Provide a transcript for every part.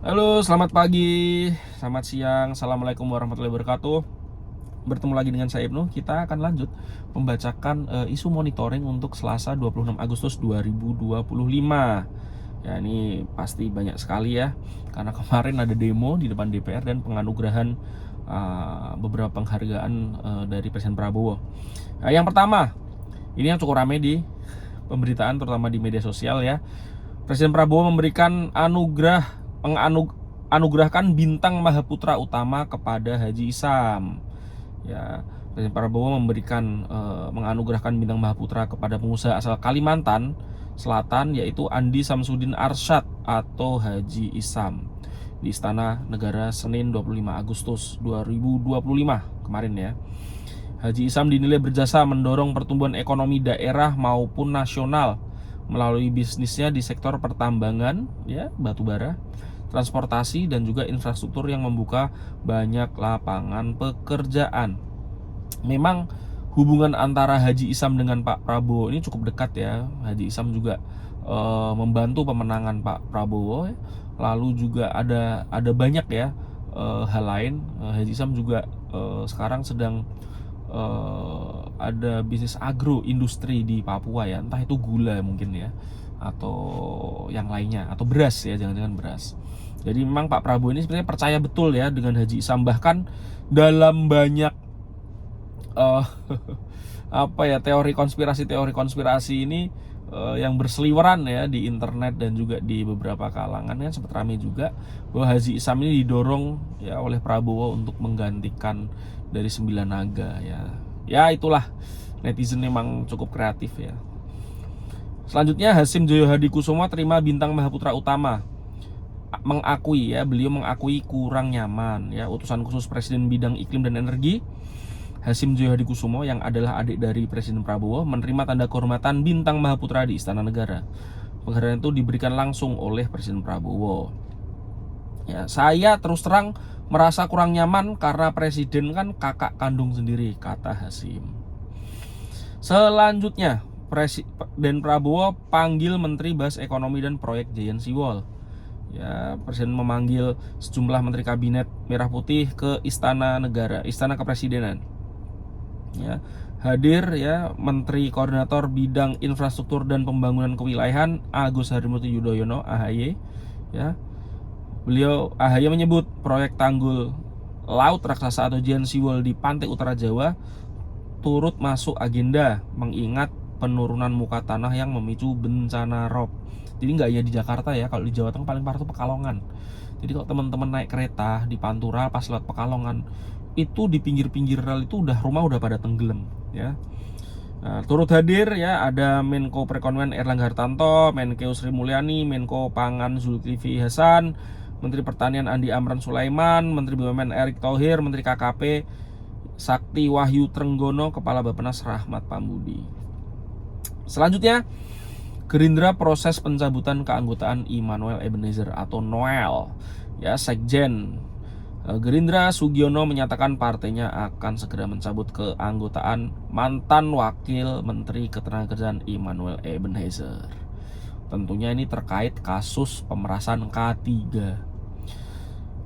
Halo, selamat pagi, selamat siang, assalamualaikum warahmatullahi wabarakatuh. Bertemu lagi dengan saya Ibnu. Kita akan lanjut membacakan isu monitoring untuk Selasa 26 Agustus 2025. Ya, ini pasti banyak sekali ya, karena kemarin ada demo di depan DPR dan penganugerahan beberapa penghargaan dari Presiden Prabowo. Nah, yang pertama, ini yang cukup ramai di pemberitaan, terutama di media sosial ya. Presiden Prabowo memberikan anugerahkan bintang Mahaputra Utama kepada Haji Isam. Ya, Presiden Prabowo menganugerahkan bintang Mahaputra kepada pengusaha asal Kalimantan Selatan, yaitu Andi Samsudin Arsyad atau Haji Isam, di Istana Negara Senin 25 Agustus 2025 kemarin ya. Haji Isam dinilai berjasa mendorong pertumbuhan ekonomi daerah maupun nasional melalui bisnisnya di sektor pertambangan, ya, batubara, transportasi, dan juga infrastruktur yang membuka banyak lapangan pekerjaan. Memang hubungan antara Haji Isam dengan Pak Prabowo ini cukup dekat ya. Haji Isam juga membantu pemenangan Pak Prabowo, ya. Lalu juga ada banyak ya hal lain. Haji Isam juga sekarang sedang ada bisnis agro industri di Papua ya, entah itu gula mungkin ya, atau yang lainnya, atau beras ya, jangan-jangan beras. Jadi memang Pak Prabowo ini sebenarnya percaya betul ya dengan Haji Isam, bahkan dalam banyak uh, apa ya, teori konspirasi ini yang berseliweran ya di internet dan juga di beberapa kalangan kan sempat ramai juga bahwa Haji Isam ini didorong ya oleh Prabowo untuk menggantikan dari 9 naga ya. Ya itulah, netizen memang cukup kreatif ya. Selanjutnya, Hasim Joyo Hadikusumo terima bintang Mahaputra Utama. Beliau mengakui kurang nyaman ya, utusan khusus Presiden bidang iklim dan energi Hasim Joyo Hadikusumo yang adalah adik dari Presiden Prabowo menerima tanda kehormatan bintang Mahaputra di Istana Negara. Penghargaan itu diberikan langsung oleh Presiden Prabowo. Ya, saya terus terang merasa kurang nyaman karena presiden kan kakak kandung sendiri, kata Hasim. Selanjutnya, Presiden Prabowo panggil Menteri Bahas Ekonomi dan Proyek Giant Seawall. Ya, Presiden memanggil sejumlah Menteri Kabinet Merah Putih ke Istana Negara, Istana Kepresidenan. Ya, hadir ya Menteri Koordinator Bidang Infrastruktur dan Pembangunan Kewilayahan Agus Harimurti Yudhoyono (AHY). Ya, AHY menyebut proyek tanggul laut raksasa atau Giant Seawall di pantai utara Jawa turut masuk agenda mengingat penurunan muka tanah yang memicu bencana rob. Jadi nggak hanya di Jakarta ya, kalau di Jawa Tengah paling parah itu Pekalongan. Jadi kalau teman-teman naik kereta di Pantura pas lewat Pekalongan, itu di pinggir-pinggir rel itu rumah udah pada tenggelam ya. Nah, turut hadir ya ada Menko Perekonomian Erlangga Hartarto, Menkeu Sri Mulyani, Menko Pangan Zulkifli Hasan, Menteri Pertanian Andi Amran Sulaiman, Menteri BUMN Erick Thohir, Menteri KKP Sakti Wahyu Trenggono, Kepala Bappenas Rahmat Pambudi. Selanjutnya, Gerindra proses pencabutan keanggotaan Immanuel Ebenezer atau Noel. Ya, Sekjen Gerindra Sugiono menyatakan partainya akan segera mencabut keanggotaan mantan Wakil Menteri Ketenagakerjaan Immanuel Ebenezer. Tentunya ini terkait kasus pemerasan K3.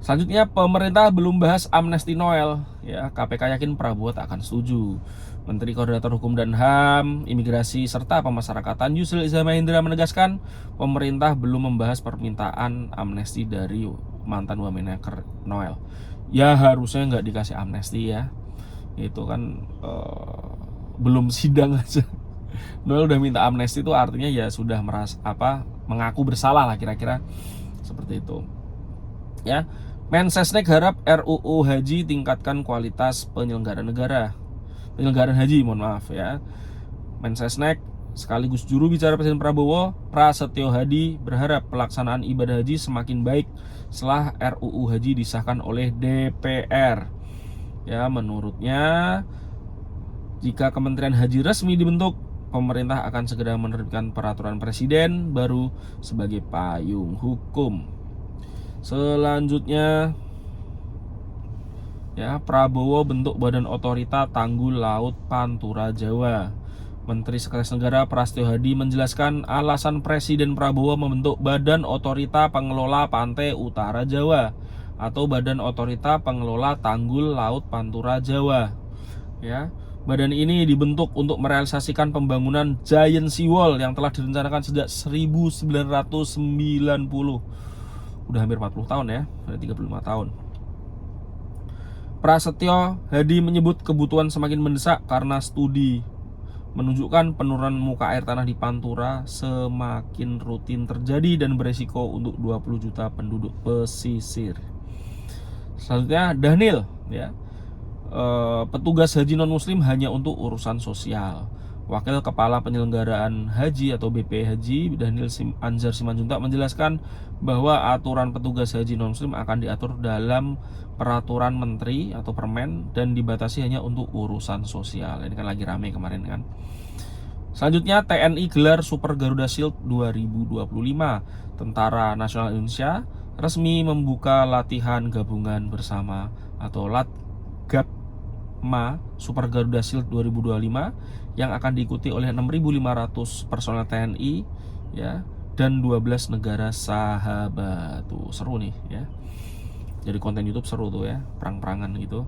Selanjutnya, pemerintah belum bahas amnesti Noel ya. KPK yakin Prabowo tak akan setuju. Menteri Koordinator Hukum dan HAM, Imigrasi serta Pemasyarakatan Yusril Iza Mahendra menegaskan pemerintah belum membahas permintaan amnesti dari mantan Wamenaker Noel. Ya harusnya nggak dikasih amnesti ya. Itu kan belum sidang aja. Noel udah minta amnesti, itu artinya ya sudah mengaku bersalah lah, kira-kira seperti itu. Ya, Mensesnek harap RUU Haji tingkatkan kualitas penyelenggaraan haji, mohon maaf ya. Mensesnek sekaligus juru bicara Presiden Prabowo, Prasetyo Hadi, berharap pelaksanaan ibadah haji semakin baik setelah RUU Haji disahkan oleh DPR. Ya, menurutnya jika Kementerian Haji resmi dibentuk, pemerintah akan segera menerbitkan peraturan presiden baru sebagai payung hukum. Selanjutnya ya, Prabowo bentuk badan otorita tanggul laut Pantura Jawa. Menteri Sekretaris Negara Prastyo Hadi menjelaskan alasan Presiden Prabowo membentuk Badan Otorita Pengelola Pantai Utara Jawa atau Badan Otorita Pengelola Tanggul Laut Pantura Jawa. Ya, badan ini dibentuk untuk merealisasikan pembangunan Giant Sea Wall yang telah direncanakan sejak 1990. Udah hampir 40 tahun ya, udah 35 tahun. Prasetyo Hadi menyebut kebutuhan semakin mendesak karena studi menunjukkan penurunan muka air tanah di Pantura semakin rutin terjadi dan beresiko untuk 20 juta penduduk pesisir. Selanjutnya Dhanil, ya, petugas haji non muslim hanya untuk urusan sosial. Wakil Kepala Penyelenggaraan Haji atau BP Haji Dhanil Anzar Simanjuntak menjelaskan bahwa aturan petugas haji non muslim akan diatur dalam peraturan menteri atau permen dan dibatasi hanya untuk urusan sosial. Ini kan lagi rame kemarin kan. Selanjutnya TNI gelar Super Garuda Shield 2025. Tentara Nasional Indonesia resmi membuka latihan gabungan bersama atau LATGABMA Super Garuda Shield 2025 yang akan diikuti oleh 6.500 personel TNI, ya, dan 12 negara sahabat. Tuh seru nih ya. Jadi konten YouTube seru tuh ya, perang-perangan gitu.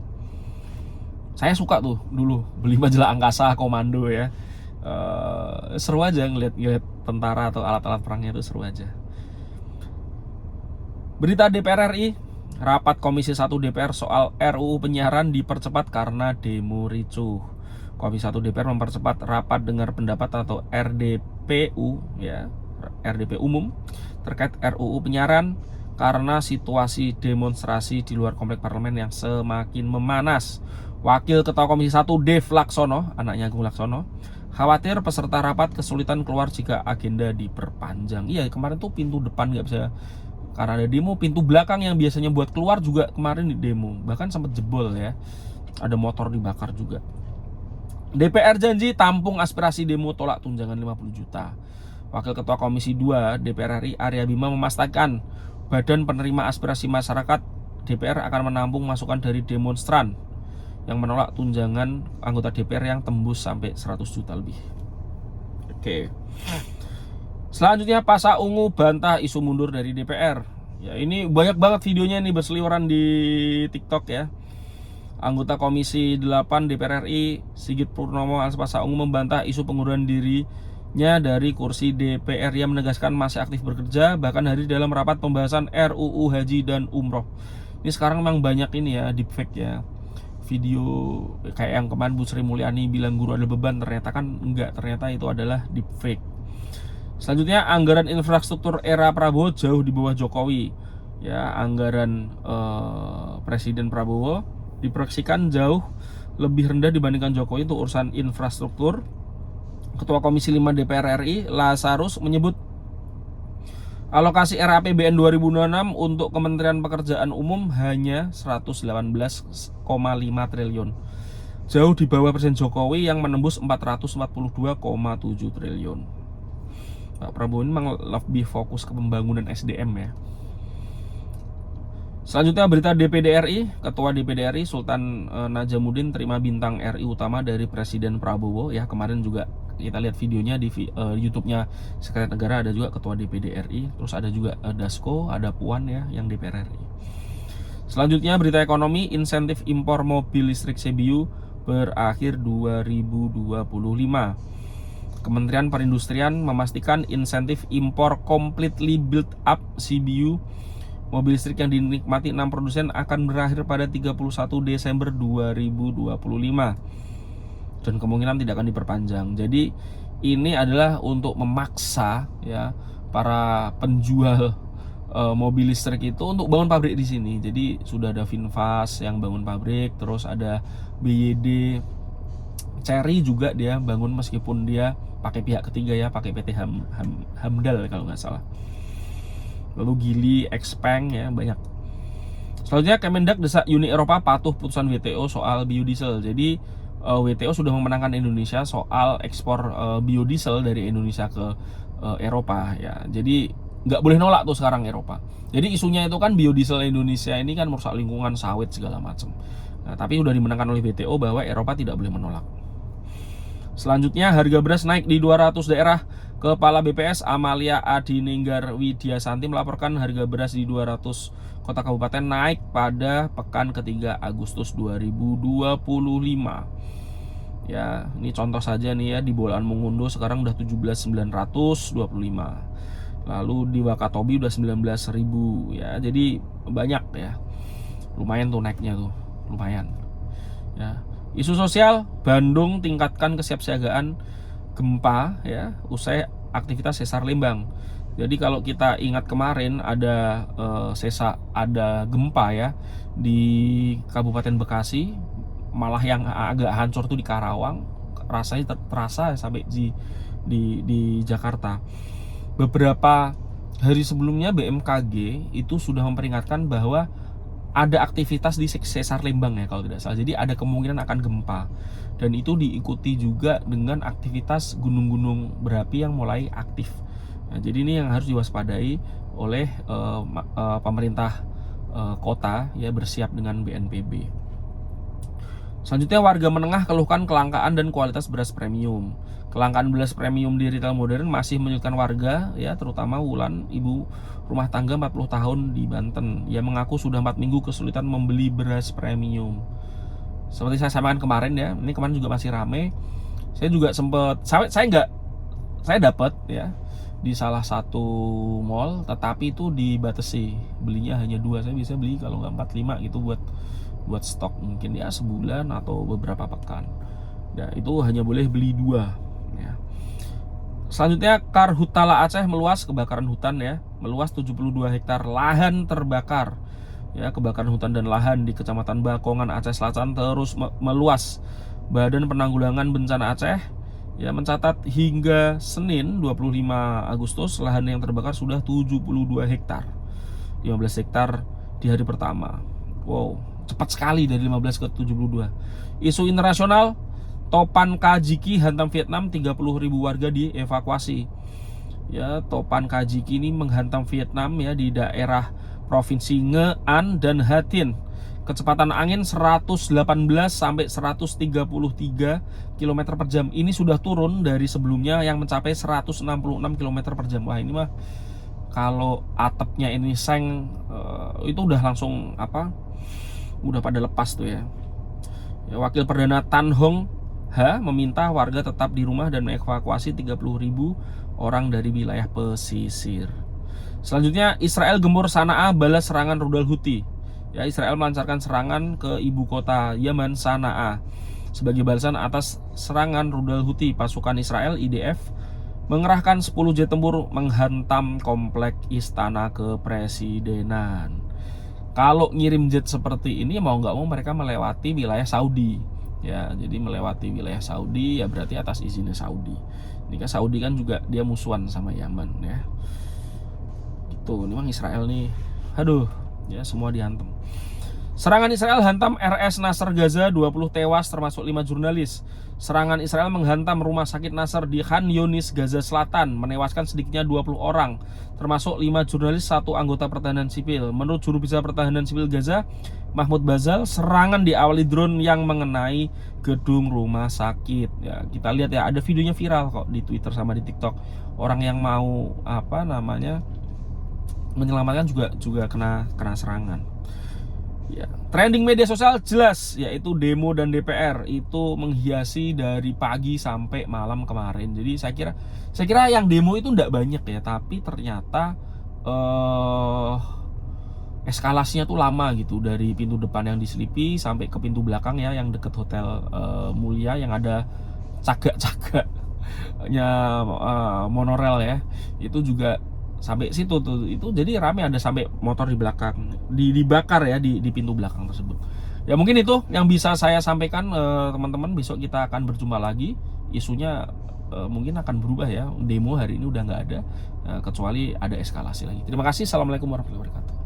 Saya suka tuh dulu beli majalah Angkasa Komando ya. Seru aja ngeliat tentara atau alat-alat perangnya itu seru aja. Berita DPR RI, rapat Komisi 1 DPR soal RUU penyiaran dipercepat karena demo ricuh. Komisi 1 DPR mempercepat rapat dengar pendapat atau RDPU, ya, RDP umum terkait RUU penyiaran karena situasi demonstrasi di luar komplek parlemen yang semakin memanas. Wakil Ketua Komisi 1 Dev Laksono, anaknya Agung Laksono, khawatir peserta rapat kesulitan keluar jika agenda diperpanjang. Iya, kemarin tuh pintu depan nggak bisa karena ada demo, pintu belakang yang biasanya buat keluar juga kemarin di demo, bahkan sempat jebol ya, ada motor dibakar juga. DPR janji tampung aspirasi demo tolak tunjangan 50 juta. Wakil Ketua Komisi 2 DPR RI Arya Bima memastikan Badan Penerima Aspirasi Masyarakat DPR akan menampung masukan dari demonstran yang menolak tunjangan anggota DPR yang tembus sampai 100 juta lebih. Oke. Selanjutnya Pasha Ungu bantah isu mundur dari DPR. Ya, ini banyak banget videonya nih berseliweran di TikTok ya. Anggota Komisi 8 DPR RI Sigit Purnomo alias Pasha Ungu membantah isu pengunduran dirinya dari kursi DPR yang menegaskan masih aktif bekerja bahkan hadir dalam rapat pembahasan RUU Haji dan Umroh. Ini sekarang memang banyak ini ya deepfake ya. Video kayak yang kemarin Bu Sri Mulyani bilang guru adalah beban, ternyata kan enggak, ternyata itu adalah deepfake. Selanjutnya anggaran infrastruktur era Prabowo jauh di bawah Jokowi. Ya, anggaran Presiden Prabowo diproyeksikan jauh lebih rendah dibandingkan Jokowi untuk urusan infrastruktur. Ketua Komisi 5 DPR RI Lazarus menyebut alokasi RAPBN 2026 untuk Kementerian Pekerjaan Umum hanya 118,5 triliun. Jauh di bawah Presiden Jokowi yang menembus 442,7 triliun. Pak Prabowo ini memang lebih fokus ke pembangunan SDM ya. Selanjutnya berita DPD RI, Ketua DPD RI Sultan Najamuddin terima bintang RI utama dari Presiden Prabowo ya. Kemarin juga kita lihat videonya di YouTube-nya Sekretariat Negara, ada juga Ketua DPD RI, terus ada juga Dasko, ada Puan ya yang DPR RI. Selanjutnya berita ekonomi, insentif impor mobil listrik CBU berakhir 2025. Kementerian Perindustrian memastikan insentif impor completely built up CBU mobil listrik yang dinikmati 6 produsen akan berakhir pada 31 Desember 2025 dan kemungkinan tidak akan diperpanjang. Jadi ini adalah untuk memaksa ya para penjual mobil listrik itu untuk bangun pabrik di sini. Jadi sudah ada Finfast yang bangun pabrik, terus ada BYD, Chery juga dia bangun meskipun dia pakai pihak ketiga ya, pakai PT Hamdal kalau nggak salah. Lalu Geely, Xpeng ya, banyak. Selanjutnya Kemendak desak Uni Eropa patuh putusan WTO soal biodiesel. Jadi WTO sudah memenangkan Indonesia soal ekspor biodiesel dari Indonesia ke Eropa ya. Jadi nggak boleh nolak tuh sekarang Eropa. Jadi isunya itu kan biodiesel Indonesia ini kan merusak lingkungan, sawit segala macam. Nah, tapi udah dimenangkan oleh WTO bahwa Eropa tidak boleh menolak. Selanjutnya harga beras naik di 200 daerah. Kepala BPS Amalia Adininggar Widyasanti melaporkan harga beras di 200 kota kabupaten naik pada pekan ketiga Agustus 2025. Ya, ini contoh saja nih ya, di Bolaan Mongondo sekarang udah 17.925. Lalu di Wakatobi udah 19.000 ya. Jadi banyak ya. Lumayan tuh naiknya tuh, lumayan. Ya. Isu sosial, Bandung tingkatkan kesiapsiagaan gempa ya usai aktivitas sesar Lembang. Jadi kalau kita ingat kemarin ada ada gempa ya di Kabupaten Bekasi, malah yang agak hancur tuh di Karawang, rasanya terasa sampai di Jakarta. Beberapa hari sebelumnya BMKG itu sudah memperingatkan bahwa ada aktivitas di sesar Lembang ya kalau tidak salah. Jadi ada kemungkinan akan gempa. Dan itu diikuti juga dengan aktivitas gunung-gunung berapi yang mulai aktif. Nah, jadi ini yang harus diwaspadai oleh pemerintah kota ya, bersiap dengan BNPB. Selanjutnya warga menengah keluhkan kelangkaan dan kualitas beras premium. Kelangkaan beras premium di retail modern masih menyulitkan warga ya, terutama Wulan, ibu rumah tangga 40 tahun di Banten. Ia mengaku sudah 4 minggu kesulitan membeli beras premium. Seperti saya sampaikan kemarin ya, ini kemarin juga masih rame. Saya juga sempat saya dapat ya di salah satu mall, tetapi itu dibatasi, belinya hanya 2. Saya bisa beli kalau nggak 4-5 gitu buat stok mungkin ya sebulan atau beberapa pekan. Ya, itu hanya boleh beli 2 ya. Selanjutnya Karhutala Aceh meluas, kebakaran hutan ya, meluas 72 hektar lahan terbakar. Ya, kebakaran hutan dan lahan di Kecamatan Bakongan, Aceh Selatan terus meluas. Badan Penanggulangan Bencana Aceh ya mencatat hingga Senin 25 Agustus lahan yang terbakar sudah 72 hektar. 15 hektar di hari pertama. Wow, cepat sekali dari 15 ke 72. Isu internasional, topan Kajiki hantam Vietnam, 30.000 warga dievakuasi. Ya, topan Kajiki ini menghantam Vietnam ya di daerah Provinsi Nghệ An dan Ha Tien. Kecepatan angin 118 sampai 133 km per jam. Ini sudah turun dari sebelumnya yang mencapai 166 km per jam. Wah, ini mah kalau atapnya ini seng itu udah langsung udah pada lepas tuh ya. Wakil Perdana Tan Hong Ha meminta warga tetap di rumah dan mengevakuasi 30.000 orang dari wilayah pesisir. Selanjutnya Israel gempur Sanaa balas serangan rudal Houthi. Ya, Israel melancarkan serangan ke ibu kota Yaman, Sanaa, sebagai balasan atas serangan rudal Houthi. Pasukan Israel IDF mengerahkan 10 jet tempur menghantam komplek Istana Kepresidenan. Kalau ngirim jet seperti ini mau nggak mau mereka melewati wilayah Saudi. Ya, jadi melewati wilayah Saudi ya berarti atas izinnya Saudi. Ini kan Saudi kan juga dia musuhan sama Yaman ya. Gitu, ini memang Israel nih. Aduh, ya semua dihantam. Serangan Israel hantam RS Nasr Gaza, 20 tewas termasuk 5 jurnalis. Serangan Israel menghantam rumah sakit Nasr di Khan Yunis, Gaza Selatan, menewaskan sedikitnya 20 orang, termasuk 5 jurnalis, 1 anggota pertahanan sipil. Menurut juru bicara pertahanan sipil Gaza, Mahmud Bazal, serangan diawali drone yang mengenai gedung rumah sakit. Ya, kita lihat ya, ada videonya viral kok di Twitter sama di TikTok. Orang yang mau menyelamatkan juga kena serangan. Ya, trending media sosial jelas yaitu demo dan DPR itu menghiasi dari pagi sampai malam kemarin. Jadi saya kira yang demo itu tidak banyak ya, tapi ternyata eskalasinya tuh lama gitu, dari pintu depan yang di Selipi sampai ke pintu belakang ya yang deket Hotel Mulia yang ada cagak-cagaknya monorail ya. Itu juga sampai situ tuh, itu jadi rame, ada sampai motor di belakang dibakar ya di pintu belakang tersebut. Ya mungkin itu yang bisa saya sampaikan teman-teman. Besok kita akan berjumpa lagi. Isunya mungkin akan berubah ya. Demo hari ini udah nggak ada kecuali ada eskalasi lagi. Terima kasih. Assalamualaikum warahmatullahi wabarakatuh.